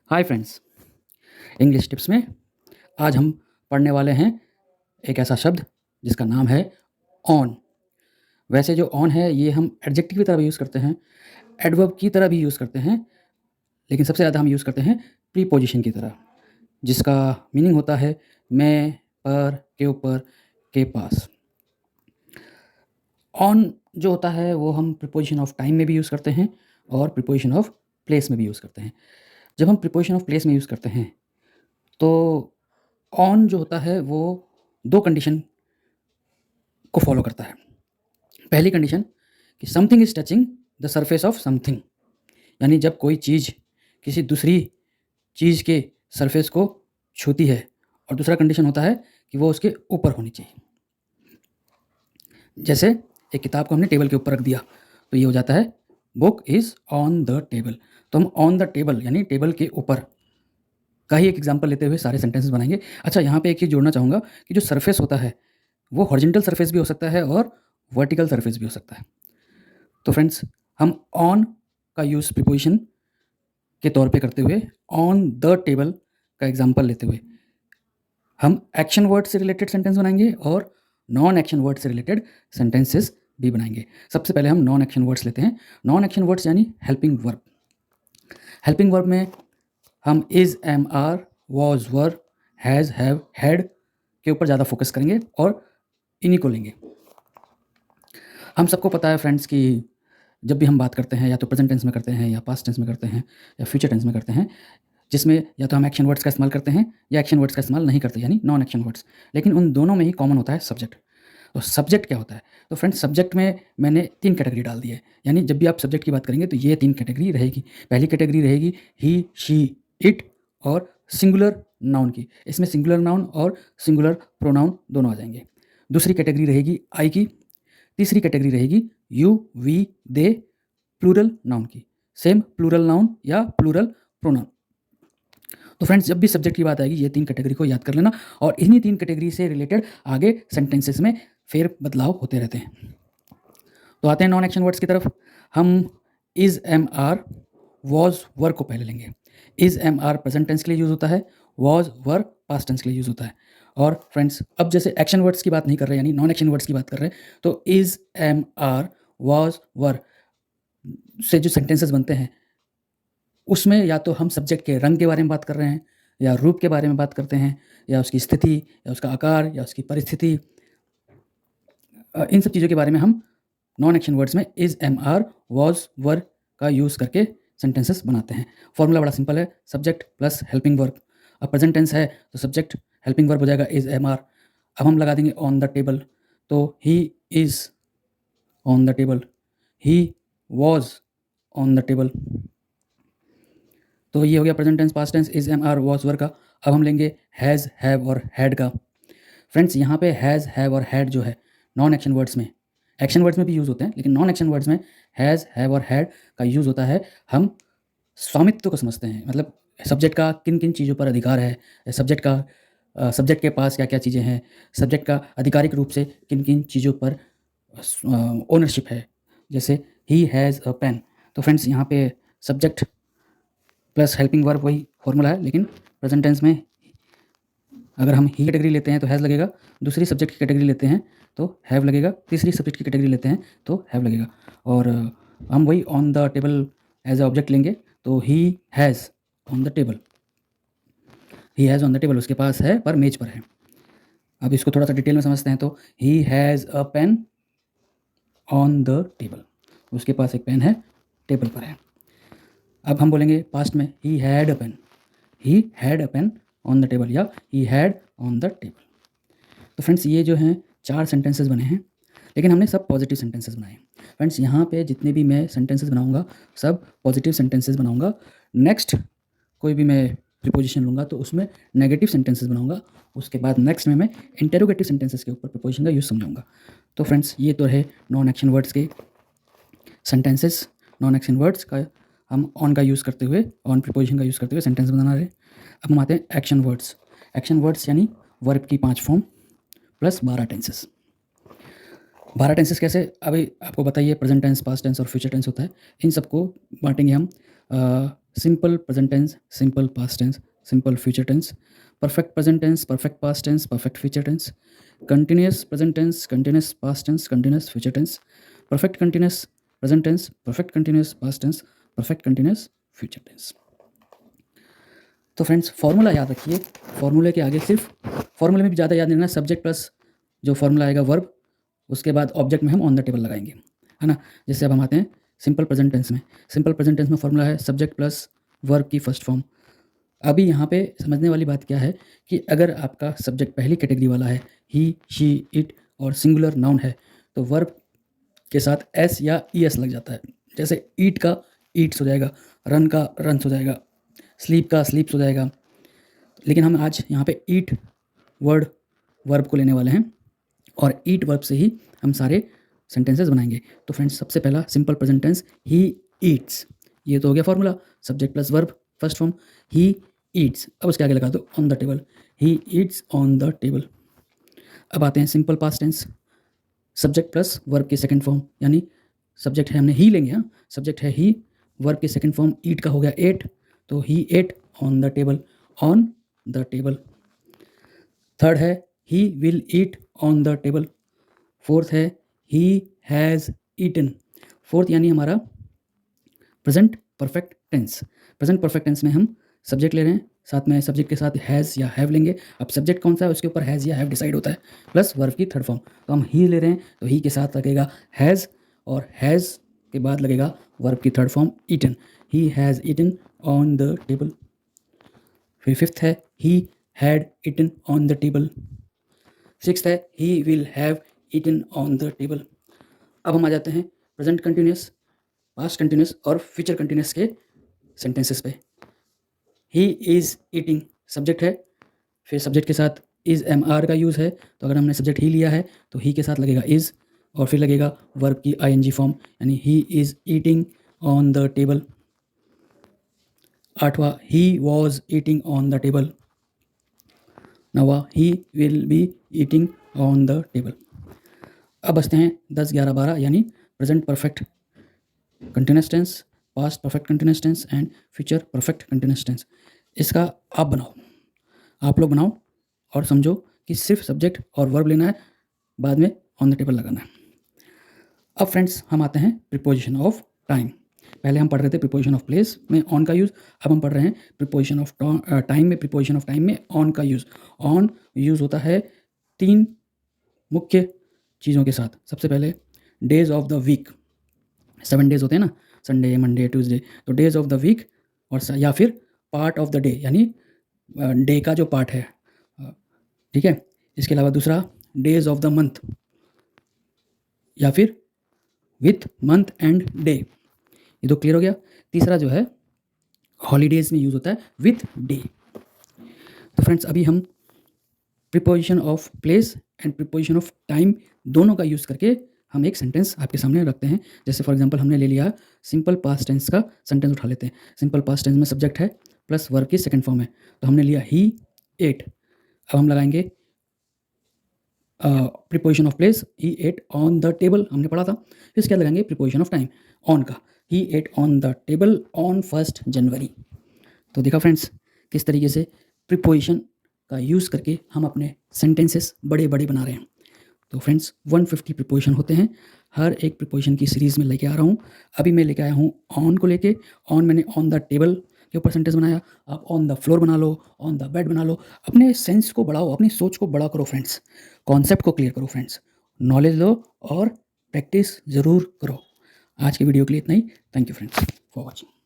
Hi friends, English tips में आज हम पढ़ने वाले हैं एक ऐसा शब्द जिसका नाम है ऑन। वैसे जो ऑन है ये हम एडजेक्टिव की तरह भी यूज़ करते हैं, एडवर्ब की तरह भी यूज़ करते हैं, लेकिन सबसे ज़्यादा हम यूज़ करते हैं प्रीपोजिशन की तरह, जिसका मीनिंग होता है मैं, पर, के ऊपर, के पास। ऑन जो होता है वो हम प्रीपोजिशन ऑफ टाइम में भी यूज़ करते हैं और प्रीपोजिशन ऑफ प्लेस में भी यूज़ करते हैं। जब हम प्रीपोजिशन ऑफ प्लेस में यूज़ करते हैं तो ऑन जो होता है वो दो कंडीशन को फॉलो करता है। पहली कंडीशन कि something is touching the surface of something, यानी जब कोई चीज़ किसी दूसरी चीज़ के सरफेस को छूती है। और दूसरा कंडीशन होता है कि वो उसके ऊपर होनी चाहिए। जैसे एक किताब को हमने टेबल के ऊपर रख दिया तो ये हो जाता है book is on the table. तो हम ऑन द टेबल यानी टेबल के ऊपर का ही एक एग्जाम्पल लेते हुए सारे सेंटेंसेस बनाएंगे। अच्छा, यहाँ पे एक चीज़ जोड़ना चाहूँगा कि जो सरफेस होता है वो हॉरिजॉन्टल सरफेस भी हो सकता है और वर्टिकल सरफेस भी हो सकता है। तो फ्रेंड्स, हम ऑन का यूज़ प्रीपोजिशन के तौर पे करते हुए ऑन द टेबल का एग्जाम्पल लेते हुए हम एक्शन वर्ड से रिलेटेड सेंटेंस बनाएंगे और नॉन एक्शन वर्ड से रिलेटेड सेंटेंसेस भी बनाएंगे। सबसे पहले हम नॉन एक्शन वर्ड्स लेते हैं। नॉन एक्शन वर्ड्स यानी हेल्पिंग वर्ब। हेल्पिंग वर्ब में हम is, am, are, was, were, has, have, had के ऊपर ज़्यादा फोकस करेंगे और इन्हीं को लेंगे। हम सबको पता है फ्रेंड्स कि जब भी हम बात करते हैं या तो प्रेजेंट टेंस में करते हैं या पास्ट टेंस में करते हैं या फ्यूचर टेंस में करते हैं, जिसमें या तो हम एक्शन वर्ड्स का इस्तेमाल करते हैं या एक्शन वर्ड्स का इस्तेमाल नहीं करते, यानी नॉन एक्शन वर्ड्स। लेकिन उन दोनों में ही कॉमन होता है सब्जेक्ट। तो सब्जेक्ट क्या होता है? तो फ्रेंड्स, सब्जेक्ट में मैंने 3 कैटेगरी डाल दी है, यानी जब भी आप सब्जेक्ट की बात करेंगे तो ये 3 कैटेगरी रहेगी। पहली कैटेगरी रहेगी ही, शी, इट और सिंगुलर नाउन की। इसमें सिंगुलर नाउन और सिंगुलर प्रोनाउन दोनों आ जाएंगे। दूसरी कैटेगरी रहेगी आई की। तीसरी कैटेगरी रहेगी you, we, they, plural noun की। सेम प्लूरल नाउन या प्लूरल प्रोनाउन। तो फ्रेंड्स, जब भी सब्जेक्ट की बात आएगी ये 3 कैटेगरी को याद कर लेना और इन्हीं 3 कैटेगरी से रिलेटेड आगे सेंटेंसेस में फेर बदलाव होते रहते हैं। तो आते हैं नॉन एक्शन वर्ड्स की तरफ। हम is, am, are, was, were को पहले लेंगे। Is, am, are present tense के लिए यूज़ होता है, वॉज, वर पास्ट टेंस के लिए यूज़ होता है। और फ्रेंड्स, अब जैसे एक्शन वर्ड्स की बात नहीं कर रहे, यानी नॉन एक्शन वर्ड्स की बात कर रहे हैं, तो इज़, एम, आर, वॉज, वर से जो सेंटेंसेस बनते हैं उसमें या तो हम सब्जेक्ट के रंग के बारे में बात कर रहे हैं या रूप के बारे में बात करते हैं या उसकी स्थिति या उसका आकार या उसकी परिस्थिति, इन सब चीज़ों के बारे में हम नॉन एक्शन वर्ड्स में is, am, are, was, were का यूज़ करके सेंटेंसेस बनाते हैं। फॉर्मूला बड़ा सिंपल है, सब्जेक्ट प्लस हेल्पिंग वर्ब। अब प्रेजेंट टेंस है तो सब्जेक्ट हेल्पिंग वर्ब हो जाएगा इज़, एम, आर। अब हम लगा देंगे ऑन द टेबल, तो he is on the table, he was on the table. तो ये हो गया present tense, past tense, is, am, are, was, were का। अब हम लेंगे हैज़, हैव और हैड का। फ्रेंड्स, यहाँ पे हैज़, हैव और हैड जो है नॉन एक्शन वर्ड्स में, एक्शन वर्ड्स में भी यूज़ होते हैं लेकिन नॉन एक्शन वर्ड्स में हैज़, हैव और हैड का यूज़ होता है। हम स्वामित्व को समझते हैं, मतलब सब्जेक्ट का किन किन चीज़ों पर अधिकार है, सब्जेक्ट का सब्जेक्ट के पास क्या क्या चीज़ें हैं, सब्जेक्ट का आधिकारिक रूप से किन किन चीज़ों पर ओनरशिप है। जैसे ही हैज़ अ पेन, तो फ्रेंड्स यहाँ पे सब्जेक्ट प्लस हेल्पिंग वर्ब वही फॉर्मूला है, लेकिन प्रेजेंट टेंस में अगर हम ही कैटेगरी लेते हैं तो हैज़ लगेगा, दूसरी सब्जेक्ट की कैटेगरी लेते हैं तो हैव लगेगा, तीसरी सब्जेक्ट की कैटेगरी लेते हैं तो हैव लगेगा। और हम वही on the table as a object लेंगे तो he has on the table, he has on the table उसके पास है पर मेज पर है। अब इसको थोड़ा सा डिटेल में समझते हैं तो he has a pen on the table, उसके पास एक पेन है, टेबल पर है। अब हम बोलेंगे पास्ट में he had a pen, he had a pen on the table या he had on the table. तो फ्रेंड्स, ये जो हैं 4 सेंटेंसेस बने हैं, लेकिन हमने सब पॉजिटिव सेंटेंसेस बनाए हैं। फ्रेंड्स, यहाँ पे जितने भी मैं सेंटेंसेस बनाऊंगा सब पॉजिटिव सेंटेंसेस बनाऊंगा। नेक्स्ट कोई भी मैं प्रीपोजिशन लूँगा तो उसमें नेगेटिव सेंटेंसेस बनाऊंगा। उसके बाद नेक्स्ट में मैं इंटेरोगेटिव सेंटेंसेस के ऊपर प्रीपोजिशन का यूज़ समझाऊंगा। तो फ्रेंड्स, ये तो है नॉन एक्शन वर्ड्स के सेंटेंसेस। नॉन एक्शन वर्ड्स का हम ऑन का यूज़ करते हुए, ऑन प्रीपोजिशन का यूज़ करते हुए सेंटेंस बनाना रहे। अब हम आते हैं एक्शन वर्ड्स। एक्शन वर्ड्स यानी वर्ब की 5 फॉर्म प्लस 12 टेंसेस। 12 टेंसेस कैसे? अभी आपको बताइए, प्रेजेंट टेंस, पास्ट टेंस और फ्यूचर टेंस होता है। इन सबको बांटेंगे हम simple present tense, simple past tense, simple future tense, perfect present tense, perfect past tense, perfect future tense, continuous present tense, continuous past tense, continuous future tense, perfect continuous present tense, perfect continuous past tense, perfect continuous future tense. तो friends formula याद रखिए, फॉर्मूले के आगे सिर्फ फॉर्मूले में भी ज़्यादा याद नहीं रखना, सब्जेक्ट प्लस जो फॉर्मूला आएगा वर्ब, उसके बाद ऑब्जेक्ट में हम ऑन द टेबल लगाएंगे, है ना। जैसे अब हम आते हैं सिंपल प्रेजेंट टेंस में। सिंपल प्रेजेंट टेंस में फॉर्मूला है सब्जेक्ट प्लस वर्ब की फर्स्ट फॉर्म। अभी यहाँ पे समझने वाली बात क्या है कि अगर आपका सब्जेक्ट पहली कैटेगरी वाला है, ही, शी, इट और सिंगुलर नाउन है, तो वर्ब के साथ एस या ई एस लग जाता है। जैसे ईट का ईट्स हो जाएगा, रन का रन्स हो जाएगा, स्लीप का स्लीप्स हो जाएगा। लेकिन हम आज यहाँ पे ईट वर्ब को लेने वाले हैं और ईट वर्ब से ही हम सारे सेंटेंसेस बनाएंगे। तो फ्रेंड्स सबसे पहला simple present tense he eats, ये तो हो गया formula, subject plus verb first form, he eats. अब उसके आगे लगा दो on the table, he eats on the table. अब आते हैं simple past tense, subject plus verb की सेकंड फॉर्म, यानी सब्जेक्ट है हमने ही लेंगे, हाँ सब्जेक्ट है ही, वर्ब की सेकंड फॉर्म ईट का हो गया एट, तो he ate on the table, on the table. Third है he will eat on the table. Fourth है ही हैज़ ईटन। फोर्थ यानी हमारा present perfect tense. Present perfect tense में हम सब्जेक्ट ले रहे हैं, साथ में सब्जेक्ट के साथ हैज़ या हैव लेंगे। अब सब्जेक्ट कौन सा है उसके ऊपर हैज़ या हैव डिसाइड होता है, प्लस वर्ब की थर्ड फॉर्म। तो हम ही ले रहे हैं तो ही के साथ लगेगा हैज़, और हैज़ के बाद लगेगा वर्ब की third form eaten, he has eaten on the table. फिर फिफ्थ है he had eaten on the table. Sixth है he will have eaten on the table. अब हम आ जाते हैं प्रेजेंट कंटिन्यूस, पास्ट कंटिन्यूस और फ्यूचर कंटिन्यूस के सेंटेंसेस पे। ही इज़ ईटिंग सब्जेक्ट है, फिर सब्जेक्ट के साथ इज़ एम आर का यूज़ है, तो अगर हमने सब्जेक्ट ही लिया है तो ही के साथ लगेगा इज़, और फिर लगेगा वर्ब की आई एन जी फॉर्म, यानी he is eating on the table. आठवां he was eating on the table. नवा he will be eating on the table. अब बचते हैं 10, 11, 12, यानी present perfect continuous tense, past perfect continuous tense and future perfect continuous tense. इसका आप बनाओ, आप लोग बनाओ और समझो कि सिर्फ सब्जेक्ट और वर्ब लेना है, बाद में ऑन द टेबल लगाना है। अब फ्रेंड्स हम आते हैं प्रीपोजिशन ऑफ टाइम। पहले हम पढ़ रहे थे प्रीपोजिशन ऑफ प्लेस में ऑन का यूज़, अब हम पढ़ रहे हैं प्रीपोजिशन ऑफ टाइम में, प्रीपोजिशन ऑफ टाइम में ऑन का यूज़। ऑन यूज़ होता है 3 मुख्य चीज़ों के साथ। सबसे पहले days of the week, 7 days होते हैं ना, संडे, मंडे, ट्यूसडे, तो डेज ऑफ द वीक, और या फिर पार्ट ऑफ द डे, यानी डे का जो पार्ट है, ठीक है। इसके अलावा दूसरा डेज ऑफ द मंथ, या फिर विथ मंथ एंड डे, ये तो क्लियर हो गया। तीसरा जो है हॉलीडेज में यूज़ होता है विथ डे। तो फ्रेंड्स अभी हम preposition of place and preposition of time दोनों का यूज़ करके हम एक सेंटेंस आपके सामने रखते हैं। जैसे फॉर एग्जांपल हमने ले लिया सिंपल पास्ट टेंस का सेंटेंस उठा लेते हैं। सिंपल पास्ट टेंस में सब्जेक्ट है प्लस वर्ब की सेकंड फॉर्म है, तो हमने लिया ही एट। अब हम लगाएंगे preposition of place, he ate on the table, हमने पढ़ा था। फिर इसके बाद लगाएंगे प्रीपोजिशन ऑफ टाइम ऑन का, he ate on the table on 1 January. तो देखा फ्रेंड्स किस तरीके से प्रीपोजिशन का यूज़ करके हम अपने सेंटेंसेस बड़े बड़े बना रहे हैं। तो फ्रेंड्स 150 प्रीपोजिशन होते हैं, हर एक प्रीपोजिशन की सीरीज़ में लेके आ रहा हूँ। अभी मैं लेके आया हूँ ऑन को लेके, ऑन मैंने ऑन द टेबल के ऊपर सेंटेंस बनाया, आप ऑन द फ्लोर बना लो, ऑन द बेड बना लो। अपने सेंस को बढ़ाओ, अपनी सोच को बड़ा करो फ्रेंड्स, कॉन्सेप्ट को क्लियर करो फ्रेंड्स, नॉलेज लो और प्रैक्टिस ज़रूर करो। आज की वीडियो के लिए इतना ही। Thank you friends for watching.